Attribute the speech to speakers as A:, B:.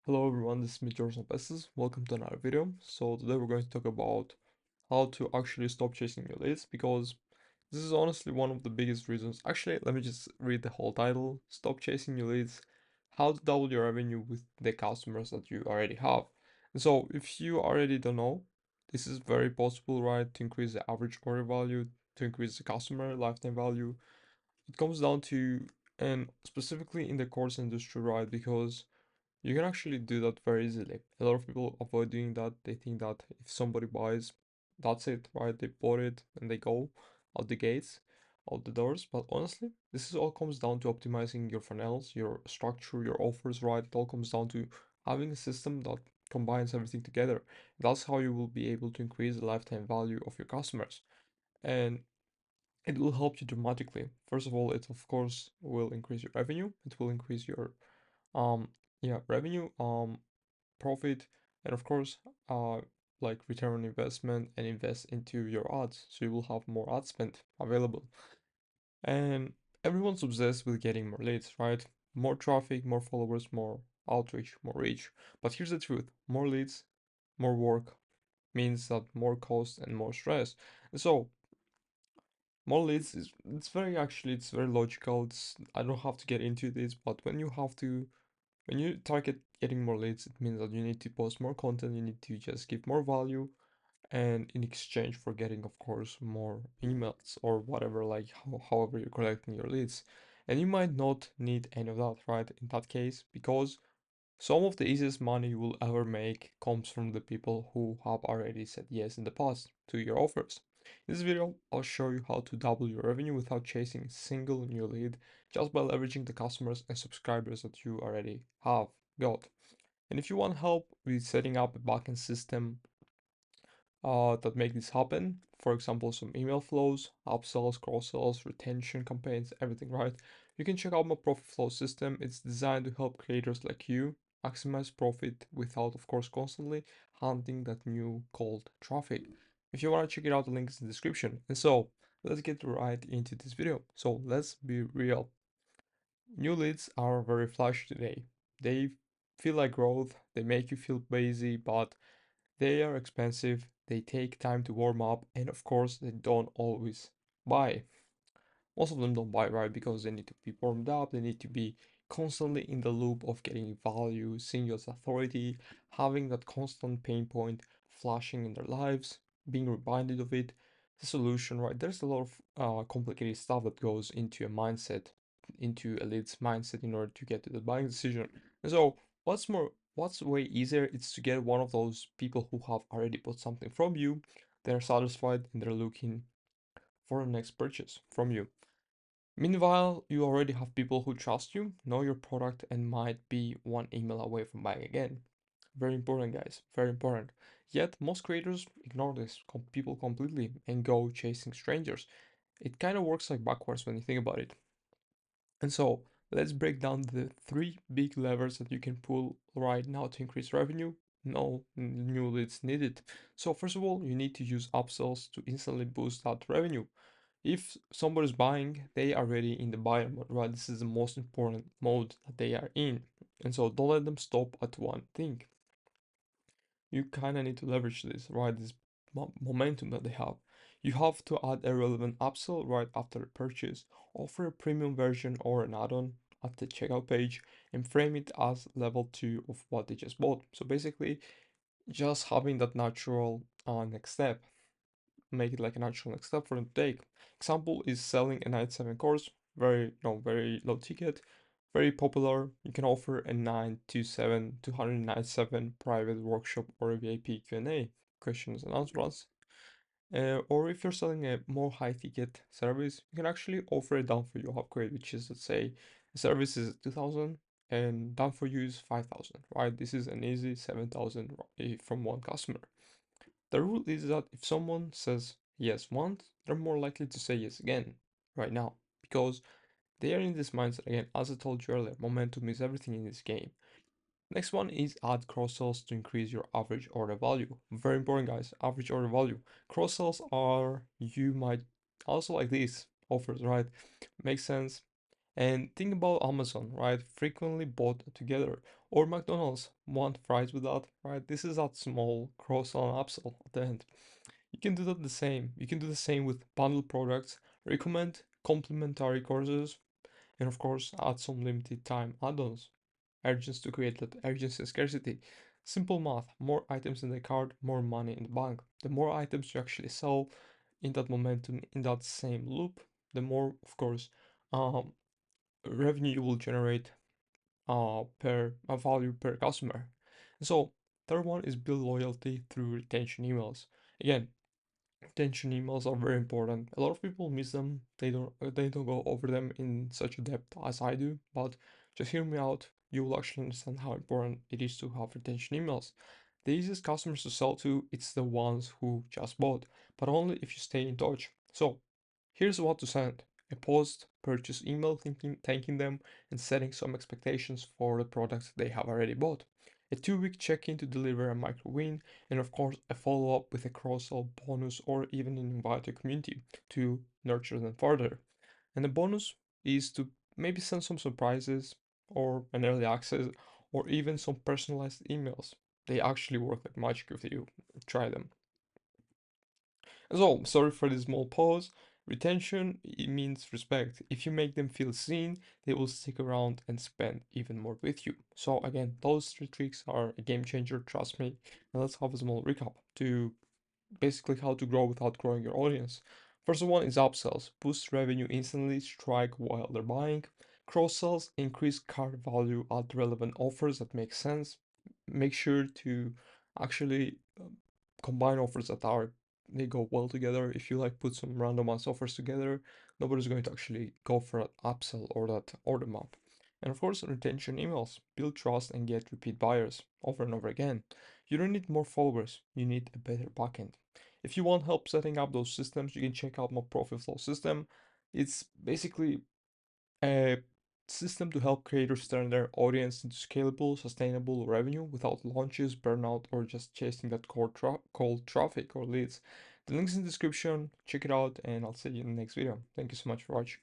A: Hello everyone, this is me George Pestis. Welcome to another video. So today we're going to talk about how to actually stop chasing your leads because this is honestly one of the biggest reasons. Actually, let me just read the whole title. Stop chasing your leads. How to double your revenue with the customers that you already have. And so if you already don't know, this is very possible, right? To increase the average order value, to increase the customer lifetime value. It comes down to, and specifically in the course industry, right? Because you can actually do that very easily. A lot of people avoid doing that. They think that if somebody buys, that's it, right? They bought it and they go out the gates, out the doors. But honestly, this is all comes down to optimizing your funnels, your structure, your offers, right? It all comes down to having a system that combines everything together. That's how you will be able to increase the lifetime value of your customers. And it will help you dramatically. First of all, it of course will increase your revenue. It will increase your um revenue, profit, and of course, uh, like return on investment and invest into your ads. So you will have more ad spend available. And everyone's obsessed with getting more leads, right? More traffic, more followers, more outreach, more reach. But here's the truth, more leads, more work means that more cost and more stress. And so more leads is it's very actually it's very logical. I don't have to get into this, but when you target getting more leads, it means that you need to post more content, you need to just give more value, and in exchange for getting, of course, more emails or whatever, like however you're collecting your leads. And you might not need any of that, right? In that case, because some of the easiest money you will ever make comes from the people who have already said yes in the past to your offers. In this video, I'll show you how to double your revenue without chasing a single new lead, just by leveraging the customers and subscribers that you already have got. And if you want help with setting up a backend system that make this happen. For example, some email flows, upsells, cross-sells, retention campaigns, everything, right? You can check out my profit flow system. It's designed to help creators like you maximize profit without, of course, constantly hunting that new cold traffic. If you want to check it out, the link is in the description. And so, let's get right into this video. So, let's be real. New leads are very flashy today. They feel like growth, they make you feel busy, but they are expensive, they take time to warm up, and of course, they don't always buy. Most of them don't buy, right? Because they need to be warmed up, they need to be constantly in the loop of getting value, seeing you as authority, having that constant pain point flashing in their lives, being reminded of it. The solution, right? There's a lot of complicated stuff that goes into a mindset, into a lead's mindset in order to get to the buying decision. And so, what's way easier is to get one of those people who have already bought something from you, they're satisfied and they're looking for a next purchase from you. Meanwhile, you already have people who trust you, know your product, and might be one email away from buying again. Very important, guys. Very important. Yet, most creators ignore this people completely and go chasing strangers. It kind of works like backwards when you think about it. And so, let's break down the three big levers that you can pull right now to increase revenue. No new leads needed. So, first of all, you need to use upsells to instantly boost that revenue. If somebody's buying, they are already in the buyer mode, right? This is the most important mode that they are in. And so don't let them stop at one thing. You kind of need to leverage this, right? This momentum that they have. You have to add a relevant upsell right after the purchase, offer a premium version or an add-on at the checkout page, and frame it as level 2 of what they just bought. So basically, just having that natural next step, make it like a natural next step for them to take. Example is selling a 97 course, very low ticket, very popular. You can offer a 297 private workshop or a VIP Q&A, questions and answers. Or if you're selling a more high ticket service, you can actually offer a done for you upgrade, which is, let's say the service is 2000 and done for you is 5000, right? This is an easy 7000 from one customer. The rule is that if someone says yes once, they're more likely to say yes again right now because they are in this mindset again. As I told you earlier, momentum is everything in this game. Next one is add cross sells to increase your average order value. Very important, guys. Average order value. Cross sells are you might also like these offers, right? Makes sense. And think about Amazon, right? Frequently bought together. Or McDonald's, want fries with that, right? This is that small cross-sell and upsell at the end. You can do that the same. You can do the same with bundled products, recommend complementary courses, and of course add some limited time add-ons. Urgency to create that urgency and scarcity. Simple math, more items in the cart, more money in the bank. The more items you actually sell in that momentum, in that same loop, the more, of course, um, revenue you will generate per value per customer. So third one is build loyalty through retention emails. Again, retention emails are very important. A lot of people miss them. They don't go over them in such a depth as I do, but just hear me out. You will actually understand how important it is to have retention emails. The easiest customers to sell to, it's the ones who just bought, but only if you stay in touch. So here's what to send: a post purchase email thanking them and setting some expectations for the products they have already bought. A 2 week check in to deliver a micro win, and of course, a follow up with a cross sell bonus or even an invite a community to nurture them further. And the bonus is to maybe send some surprises or an early access or even some personalized emails. They actually work like magic if you try them. So, sorry for this small pause. Retention, it means respect. If you make them feel seen, they will stick around and spend even more with you. So again, those three tricks are a game changer, trust me. And let's have a small recap to basically how to grow without growing your audience. First one is upsells. Boost revenue instantly, strike while they're buying. Cross sells, increase cart value, add relevant offers that make sense. Make sure to actually combine offers that are they go well together. If you like put some random ass offers together, nobody's going to actually go for that upsell or that order map. And of course, retention emails. Build trust and get repeat buyers over and over again. You don't need more followers, you need a better backend. If you want help setting up those systems, you can check out my Profit Flow system. It's basically a system to help creators turn their audience into scalable, sustainable revenue without launches, burnout, or just chasing that cold traffic or leads. The link's in the description. Check it out, and I'll see you in the next video. Thank you so much for watching.